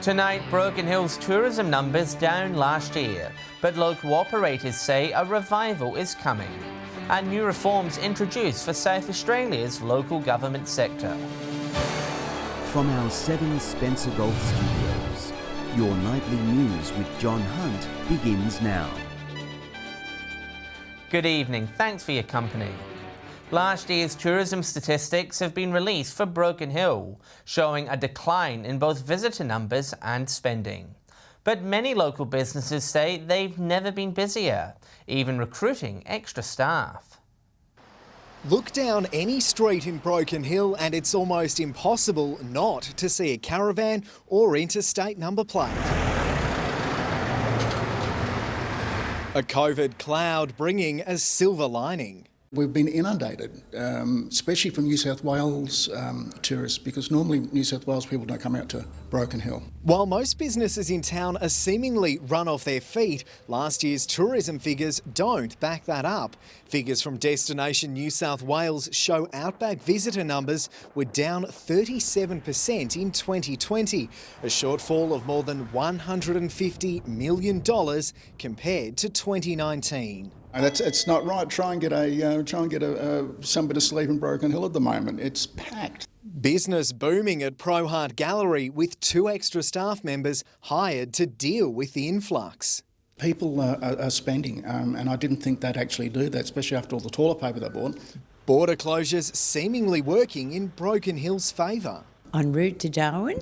Tonight, Broken Hill's tourism numbers down last year, but local operators say a revival is coming. And new reforms introduced for South Australia's local government sector. From our 7 Spencer Golf Studios, your nightly news with John Hunt begins now. Good evening, thanks for your company. Last year's tourism statistics have been released for Broken Hill, showing a decline in both visitor numbers and spending. But many local businesses say they've never been busier, even recruiting extra staff. Look down any street in Broken Hill and it's almost impossible not to see a caravan or interstate number plate. A COVID cloud bringing a silver lining. We've been inundated, especially from New South Wales tourists, because normally New South Wales people don't come out to Broken Hill. While most businesses in town are seemingly run off their feet, last year's tourism figures don't back that up. Figures from Destination New South Wales show outback visitor numbers were down 37% in 2020, a shortfall of more than $150 million compared to 2019. And it's not right. Try and get somebody to sleep in Broken Hill at the moment. It's packed. Business booming at Pro Heart Gallery with 2 extra staff members hired to deal with the influx. People are spending, and I didn't think they'd actually do that, especially after all the toilet paper they bought. Border closures seemingly working in Broken Hill's favour. En route to Darwin.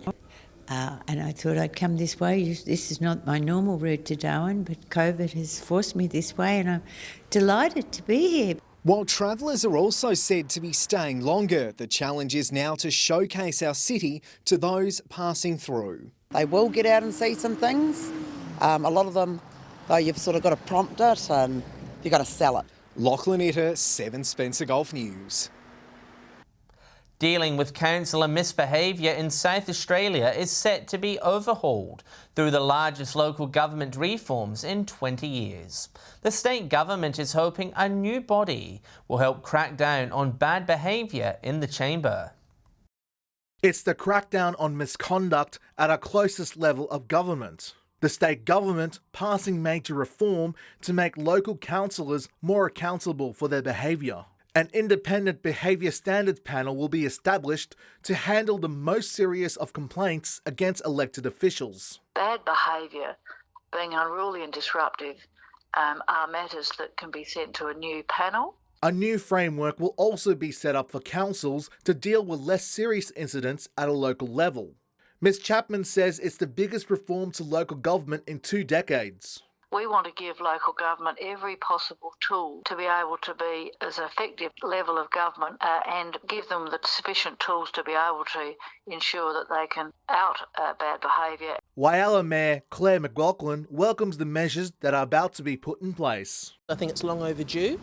And I thought I'd come this way. This is not my normal route to Darwin, but COVID has forced me this way and I'm delighted to be here. While travellers are also said to be staying longer, the challenge is now to showcase our city to those passing through. They will get out and see some things. A lot of them, though, you've sort of got to prompt it and you've got to sell it. Lachlan Itter, 7 Spencer Golf News. Dealing with councillor misbehaviour in South Australia is set to be overhauled through the largest local government reforms in 20 years. The state government is hoping a new body will help crack down on bad behaviour in the chamber. It's the crackdown on misconduct at our closest level of government. The state government passing major reform to make local councillors more accountable for their behaviour. An independent behaviour standards panel will be established to handle the most serious of complaints against elected officials. Bad behaviour, being unruly and disruptive, are matters that can be sent to a new panel. A new framework will also be set up for councils to deal with less serious incidents at a local level. Ms Chapman says it's the biggest reform to local government in 2 decades. We want to give local government every possible tool to be able to be as effective level of government and give them the sufficient tools to be able to ensure that they can out bad behaviour. Whyalla Mayor Claire McLaughlin welcomes the measures that are about to be put in place. I think it's long overdue,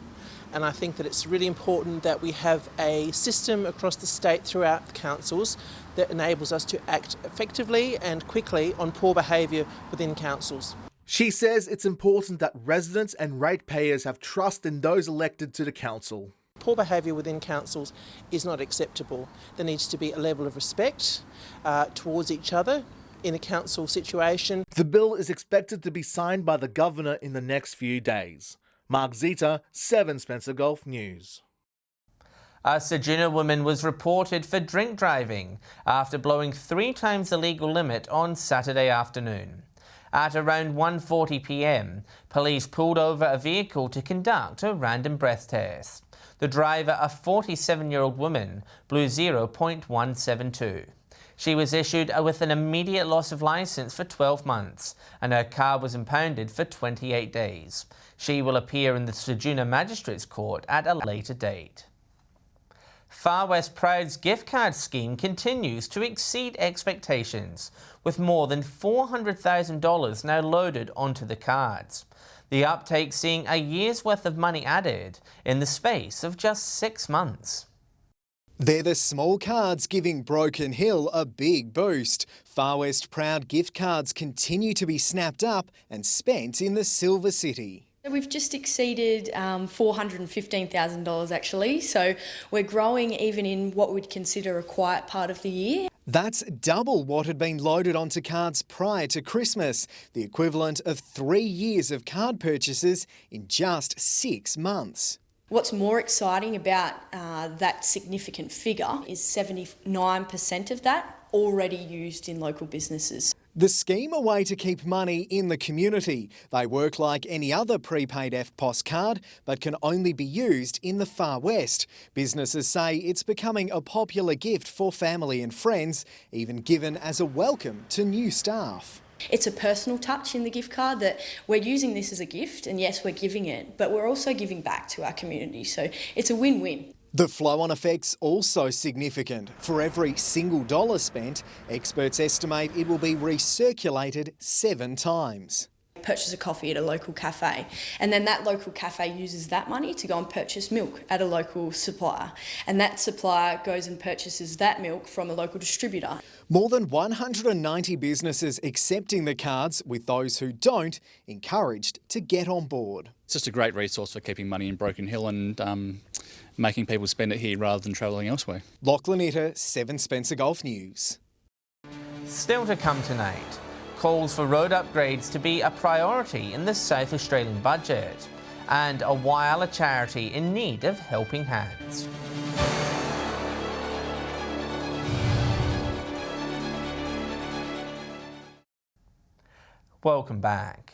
and I think that it's really important that we have a system across the state throughout the councils that enables us to act effectively and quickly on poor behaviour within councils. She says it's important that residents and ratepayers have trust in those elected to the council. Poor behaviour within councils is not acceptable. There needs to be a level of respect towards each other in a council situation. The bill is expected to be signed by the Governor in the next few days. Mark Zita, 7 Spencer Golf News. A Ceduna woman was reported for drink driving after blowing 3 times the legal limit on Saturday afternoon. At around 1:40 p.m, police pulled over a vehicle to conduct a random breath test. The driver, a 47-year-old woman, blew 0.172. She was issued with an immediate loss of licence for 12 months and her car was impounded for 28 days. She will appear in the Ceduna Magistrates Court at a later date. Far West Proud's gift card scheme continues to exceed expectations, with more than $400,000 now loaded onto the cards. The uptake seeing a year's worth of money added in the space of just 6 months. They're the small cards giving Broken Hill a big boost. Far West Proud gift cards continue to be snapped up and spent in the Silver City. We've just exceeded $415,000 actually, so we're growing even in what we'd consider a quiet part of the year. That's double what had been loaded onto cards prior to Christmas, the equivalent of 3 years of card purchases in just 6 months. What's more exciting about that significant figure is 79% of that already used in local businesses. The scheme a way to keep money in the community. They work like any other prepaid EFTPOS card, but can only be used in the Far West. Businesses say it's becoming a popular gift for family and friends, even given as a welcome to new staff. It's a personal touch in the gift card that we're using this as a gift, and yes, we're giving it, but we're also giving back to our community, so it's a win-win. The flow-on effect's also significant. For every single dollar spent, experts estimate it will be recirculated 7 times. Purchase a coffee at a local cafe, and then that local cafe uses that money to go and purchase milk at a local supplier, and that supplier goes and purchases that milk from a local distributor. More than 190 businesses accepting the cards, with those who don't encouraged to get on board. It's just a great resource for keeping money in Broken Hill and making people spend it here rather than travelling elsewhere. Lachlan Itter, 7 Spencer Golf News. Still to come tonight, calls for road upgrades to be a priority in the South Australian budget, and a Whyalla charity in need of helping hands. Welcome back.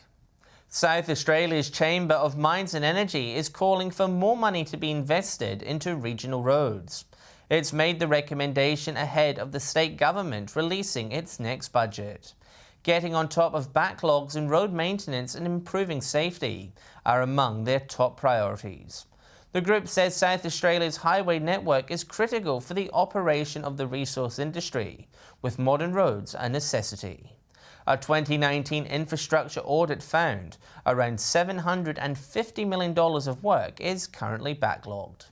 South Australia's Chamber of Mines and Energy is calling for more money to be invested into regional roads. It's made the recommendation ahead of the state government releasing its next budget. Getting on top of backlogs in road maintenance and improving safety are among their top priorities. The group says South Australia's highway network is critical for the operation of the resource industry, with modern roads a necessity. A 2019 infrastructure audit found around $750 million of work is currently backlogged.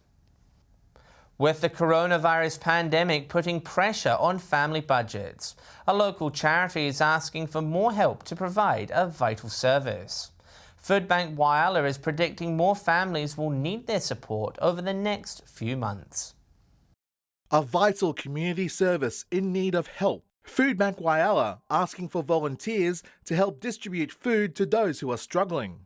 With the coronavirus pandemic putting pressure on family budgets, a local charity is asking for more help to provide a vital service. Food Bank Whyalla is predicting more families will need their support over the next few months. A vital community service in need of help. Food Bank Whyalla asking for volunteers to help distribute food to those who are struggling.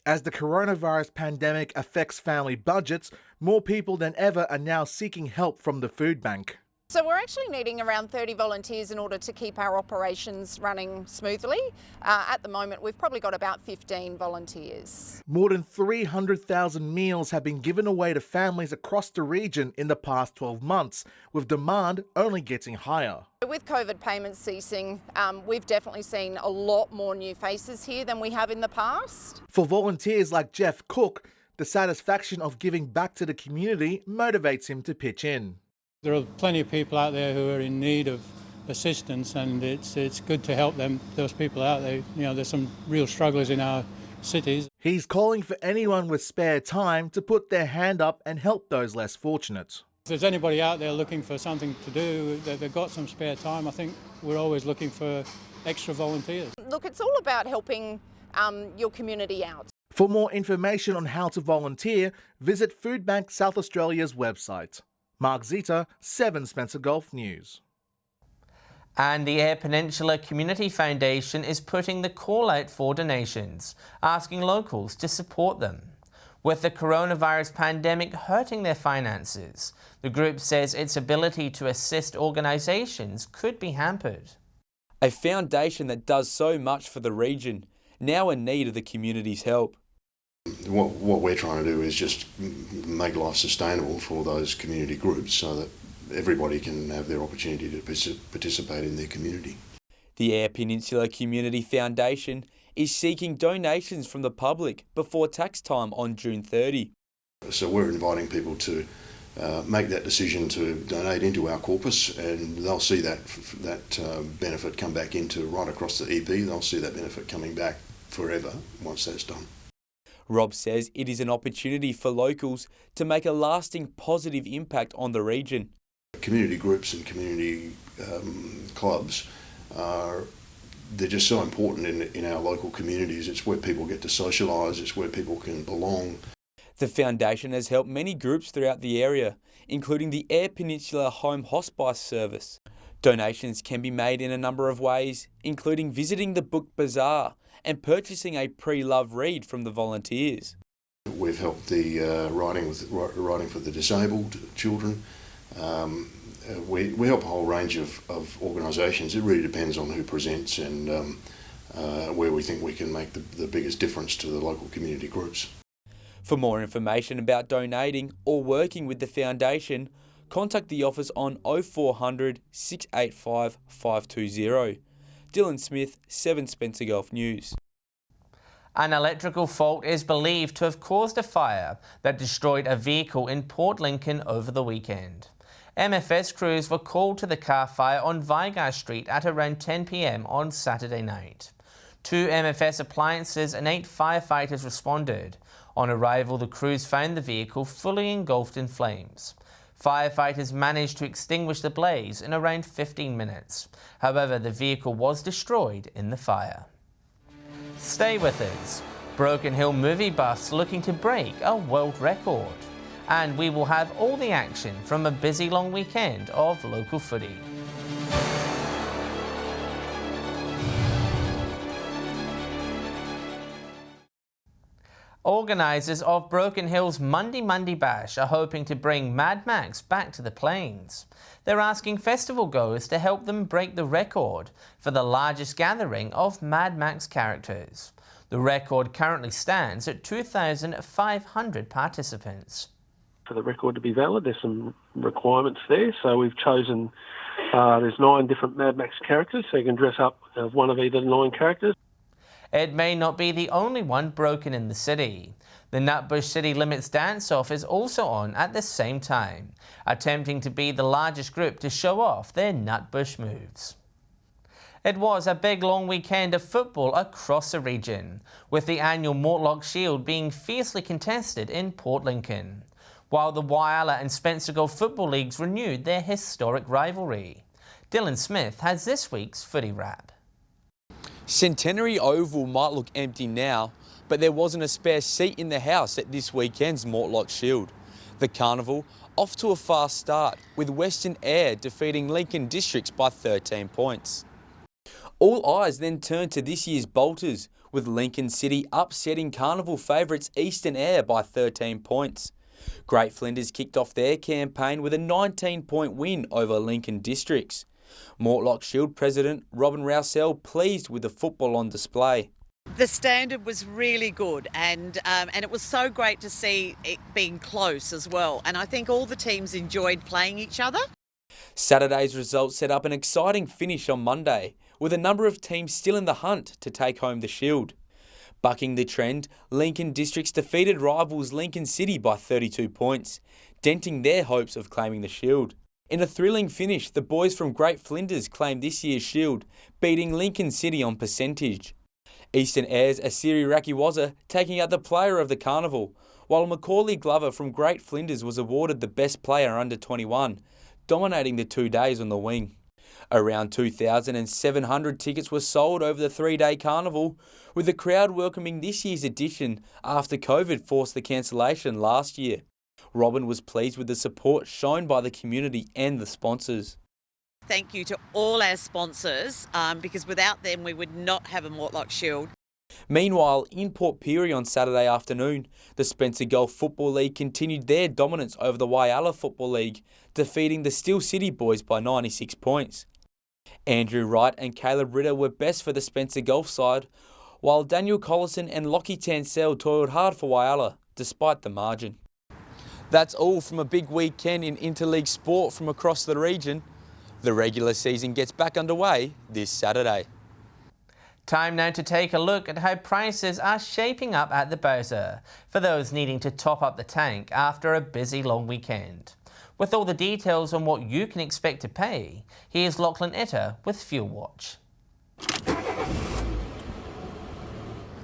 As the coronavirus pandemic affects family budgets, more people than ever are now seeking help from the food bank. So we're actually needing around 30 volunteers in order to keep our operations running smoothly. At the moment, we've probably got about 15 volunteers. More than 300,000 meals have been given away to families across the region in the past 12 months, with demand only getting higher. With COVID payments ceasing, we've definitely seen a lot more new faces here than we have in the past. For volunteers like Jeff Cook, the satisfaction of giving back to the community motivates him to pitch in. There are plenty of people out there who are in need of assistance, and it's good to help them. Those people out there, there's some real strugglers in our cities. He's calling for anyone with spare time to put their hand up and help those less fortunate. If there's anybody out there looking for something to do, they've got some spare time, I think we're always looking for extra volunteers. Look, it's all about helping your community out. For more information on how to volunteer, visit Food Bank South Australia's website. Mark Zita, 7 Spencer Golf News. And the Eyre Peninsula Community Foundation is putting the call out for donations, asking locals to support them. With the coronavirus pandemic hurting their finances, the group says its ability to assist organisations could be hampered. A foundation that does so much for the region, now in need of the community's help. What we're trying to do is just make life sustainable for those community groups so that everybody can have their opportunity to participate in their community. The Eyre Peninsula Community Foundation is seeking donations from the public before tax time on June 30. So we're inviting people to make that decision to donate into our corpus, and they'll see that benefit come back into right across the EP. They'll see that benefit coming back forever once that's done. Rob says it is an opportunity for locals to make a lasting positive impact on the region. Community groups and community clubs they're just so important in our local communities. It's where people get to socialise, it's where people can belong. The foundation has helped many groups throughout the area, including the Eyre Peninsula Home Hospice Service. Donations can be made in a number of ways, including visiting the book bazaar and purchasing a pre-loved read from the volunteers. We've helped the writing for the disabled children. We help a whole range of organisations. It really depends on who presents and where we think we can make the biggest difference to the local community groups. For more information about donating or working with the foundation, contact the office on 0400 685 520. Dylan Smith, 7 Spencer Gulf News. An electrical fault is believed to have caused a fire that destroyed a vehicle in Port Lincoln over the weekend. MFS crews were called to the car fire on Vigar Street at around 10 p.m. on Saturday night. 2 MFS appliances and 8 firefighters responded. On arrival, the crews found the vehicle fully engulfed in flames. Firefighters managed to extinguish the blaze in around 15 minutes. However, the vehicle was destroyed in the fire. Stay with us. Broken Hill movie buffs looking to break a world record. And we will have all the action from a busy long weekend of local footy. Organisers of Broken Hill's Monday Bash are hoping to bring Mad Max back to the Plains. They're asking festival goers to help them break the record for the largest gathering of Mad Max characters. The record currently stands at 2,500 participants. For the record to be valid, there's some requirements there, so we've chosen, there's 9 different Mad Max characters, so you can dress up as one of either 9 characters. It may not be the only one broken in the city. The Nutbush City Limits Dance-Off is also on at the same time, attempting to be the largest group to show off their Nutbush moves. It was a big long weekend of football across the region, with the annual Mortlock Shield being fiercely contested in Port Lincoln, while the Whyalla and Spencer Gulf Football Leagues renewed their historic rivalry. Dylan Smith has this week's footy wrap. Centenary Oval might look empty now, but there wasn't a spare seat in the house at this weekend's Mortlock Shield. The carnival off to a fast start, with Western Air defeating Lincoln Districts by 13 points. All eyes then turned to this year's Bolters, with Lincoln City upsetting carnival favourites Eastern Air by 13 points. Great Flinders kicked off their campaign with a 19-point win over Lincoln Districts. Mortlock Shield President Robin Rousell pleased with the football on display. The standard was really good and it was so great to see it being close as well, and I think all the teams enjoyed playing each other. Saturday's results set up an exciting finish on Monday, with a number of teams still in the hunt to take home the Shield. Bucking the trend, Lincoln Districts defeated rivals Lincoln City by 32 points, denting their hopes of claiming the Shield. In a thrilling finish, the boys from Great Flinders claimed this year's Shield, beating Lincoln City on percentage. Eastern Air's Asiri Rakiwaza taking out the player of the carnival, while Macaulay Glover from Great Flinders was awarded the best player under 21, dominating the 2 days on the wing. Around 2,700 tickets were sold over the 3-day carnival, with the crowd welcoming this year's edition after COVID forced the cancellation last year. Robin was pleased with the support shown by the community and the sponsors. Thank you to all our sponsors, because without them we would not have a Mortlock Shield. Meanwhile, in Port Pirie on Saturday afternoon, the Spencer Gulf Football League continued their dominance over the Whyalla Football League, defeating the Steel City boys by 96 points. Andrew Wright and Caleb Ritter were best for the Spencer Gulf side, while Daniel Collison and Lockie Tansell toiled hard for Whyalla, despite the margin. That's all from a big weekend in interleague sport from across the region. The regular season gets back underway this Saturday. Time now to take a look at how prices are shaping up at the Bowser for those needing to top up the tank after a busy long weekend. With all the details on what you can expect to pay, here's Lachlan Etter with Fuel Watch.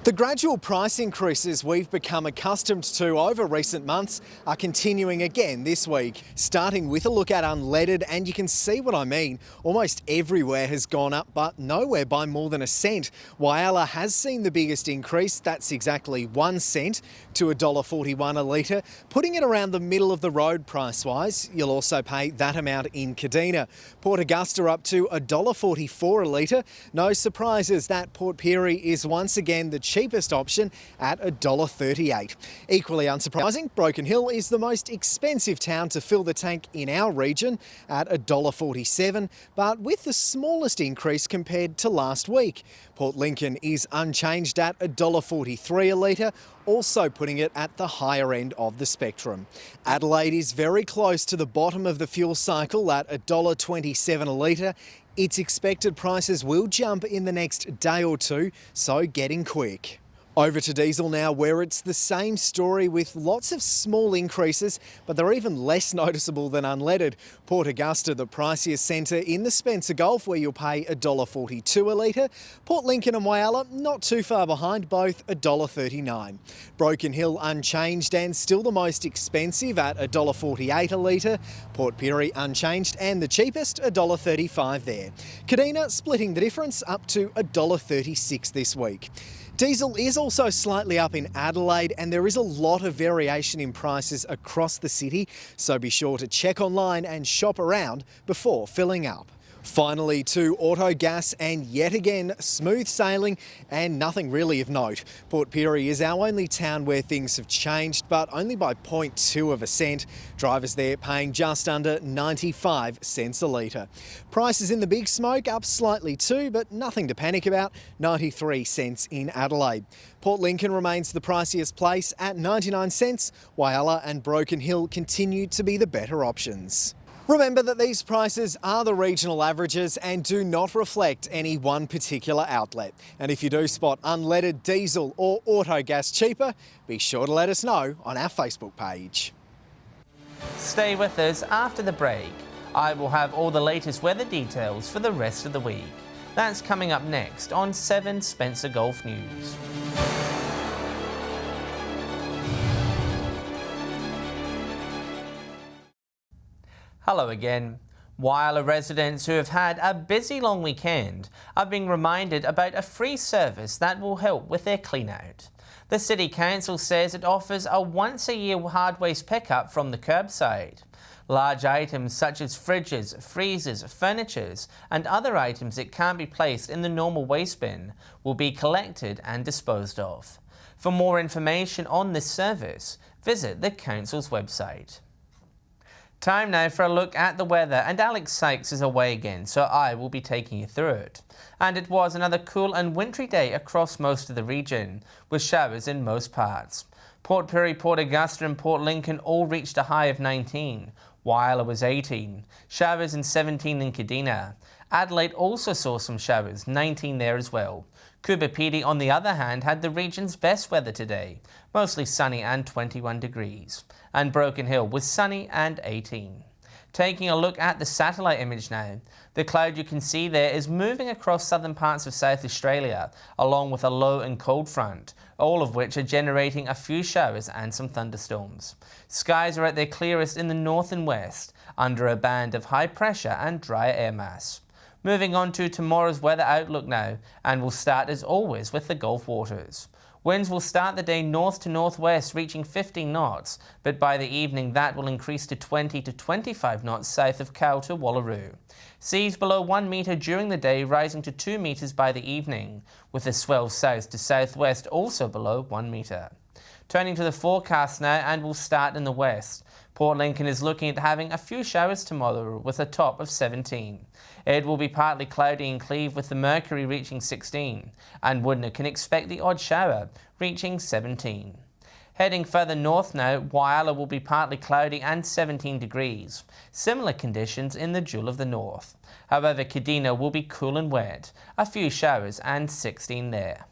The gradual price increases we've become accustomed to over recent months are continuing again this week, starting with a look at unleaded, and you can see what I mean. Almost everywhere has gone up, but nowhere by more than a cent. Whyalla has seen the biggest increase, that's exactly 1 cent to $1.41 a litre, putting it around the middle of the road price-wise. You'll also pay that amount in Kadina. Port Augusta up to $1.44 a litre. No surprises that Port Pirie is once again the cheapest option at $1.38. Equally unsurprising, Broken Hill is the most expensive town to fill the tank in our region at $1.47, but with the smallest increase compared to last week. Port Lincoln is unchanged at $1.43 a litre, also putting it at the higher end of the spectrum. Adelaide is very close to the bottom of the fuel cycle at $1.27 a litre. Its expected prices will jump in the next day or two, so getting quick. Over to diesel now, where it's the same story with lots of small increases, but they're even less noticeable than unleaded. Port Augusta, the priciest centre in the Spencer Gulf, where you'll pay $1.42 a litre. Port Lincoln and Whyalla not too far behind, both $1.39. Broken Hill unchanged and still the most expensive at $1.48 a litre. Port Pirie unchanged and the cheapest, $1.35 there. Kadina splitting the difference up to $1.36 this week. Diesel is also slightly up in Adelaide, and there is a lot of variation in prices across the city, so be sure to check online and shop around before filling up. Finally to Autogas, and yet again smooth sailing and nothing really of note. Port Pirie is our only town where things have changed, but only by 0.2 of a cent. Drivers there paying just under 95 cents a litre. Prices in the Big Smoke up slightly too, but nothing to panic about, 93 cents in Adelaide. Port Lincoln remains the priciest place at 99 cents. Whyalla and Broken Hill continue to be the better options. Remember that these prices are the regional averages and do not reflect any one particular outlet. And if you do spot unleaded, diesel or auto gas cheaper, be sure to let us know on our Facebook page. Stay with us after the break. I will have all the latest weather details for the rest of the week. That's coming up next on 7 Spencer Gulf News. Hello again. Whyalla residents who have had a busy long weekend are being reminded about a free service that will help with their clean out. The City Council says it offers a once-a-year hard waste pickup from the curbside. Large items such as fridges, freezers, furnitures and other items that can't be placed in the normal waste bin will be collected and disposed of. For more information on this service, visit the Council's website. Time now for a look at the weather, and Alex Sykes is away again, so I will be taking you through it. And it was another cool and wintry day across most of the region, with showers in most parts. Port Pirie, Port Augusta and Port Lincoln all reached a high of 19. Whyalla was 18. Showers and 17 in Kadina. Adelaide also saw some showers, 19 there as well. Coober Pedy, on the other hand, had the region's best weather today, mostly sunny and 21 degrees. And Broken Hill was sunny and 18. Taking a look at the satellite image now, the cloud you can see there is moving across southern parts of South Australia, along with a low and cold front, all of which are generating a few showers and some thunderstorms. Skies are at their clearest in the north and west, under a band of high pressure and drier air mass. Moving on to tomorrow's weather outlook now, and we'll start as always with the Gulf waters. Winds will start the day north to northwest, reaching 15 knots, but by the evening that will increase to 20 to 25 knots south of Cow to Wallaroo. Seas below 1 metre during the day, rising to 2 metres by the evening, with the swell south to southwest also below 1 metre. Turning to the forecast now, and we'll start in the west. Port Lincoln is looking at having a few showers tomorrow with a top of 17. It will be partly cloudy in Cleve with the mercury reaching 16, and Woodner can expect the odd shower reaching 17. Heading further north now, Whyalla will be partly cloudy and 17 degrees. Similar conditions in the Jewel of the North. However, Kadina will be cool and wet, a few showers and 16 there.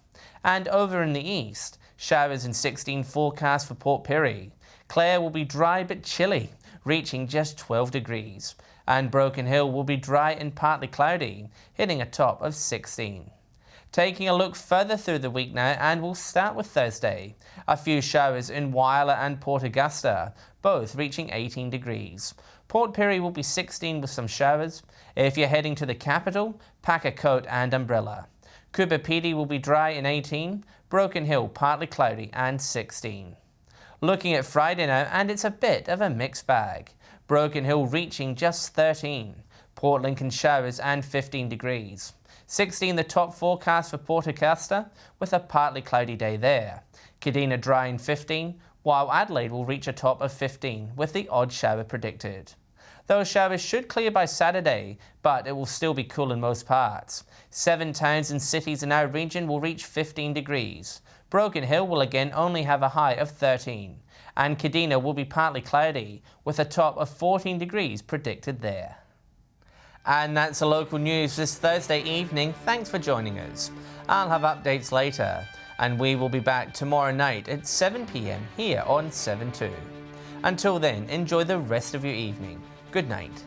And over in the east, showers and 16 forecast for Port Pirie. Clare will be dry but chilly, reaching just 12 degrees. And Broken Hill will be dry and partly cloudy, hitting a top of 16. Taking a look further through the week now, and we'll start with Thursday. A few showers in Whyalla and Port Augusta, both reaching 18 degrees. Port Pirie will be 16 with some showers. If you're heading to the capital, pack a coat and umbrella. Cooper Pedy will be dry in 18, Broken Hill partly cloudy and 16. Looking at Friday now, and it's a bit of a mixed bag. Broken Hill reaching just 13, Port Lincoln showers and 15 degrees. 16 the top forecast for Port Augusta with a partly cloudy day there. Kadina dry in 15, while Adelaide will reach a top of 15 with the odd shower predicted. Those showers should clear by Saturday, but it will still be cool in most parts. 7 towns and cities in our region will reach 15 degrees. Broken Hill will again only have a high of 13, and Kadina will be partly cloudy with a top of 14 degrees predicted there. And that's the local news this Thursday evening. Thanks for joining us. I'll have updates later, and we will be back tomorrow night at 7 p.m. here on 7/2. Until then, enjoy the rest of your evening. Good night.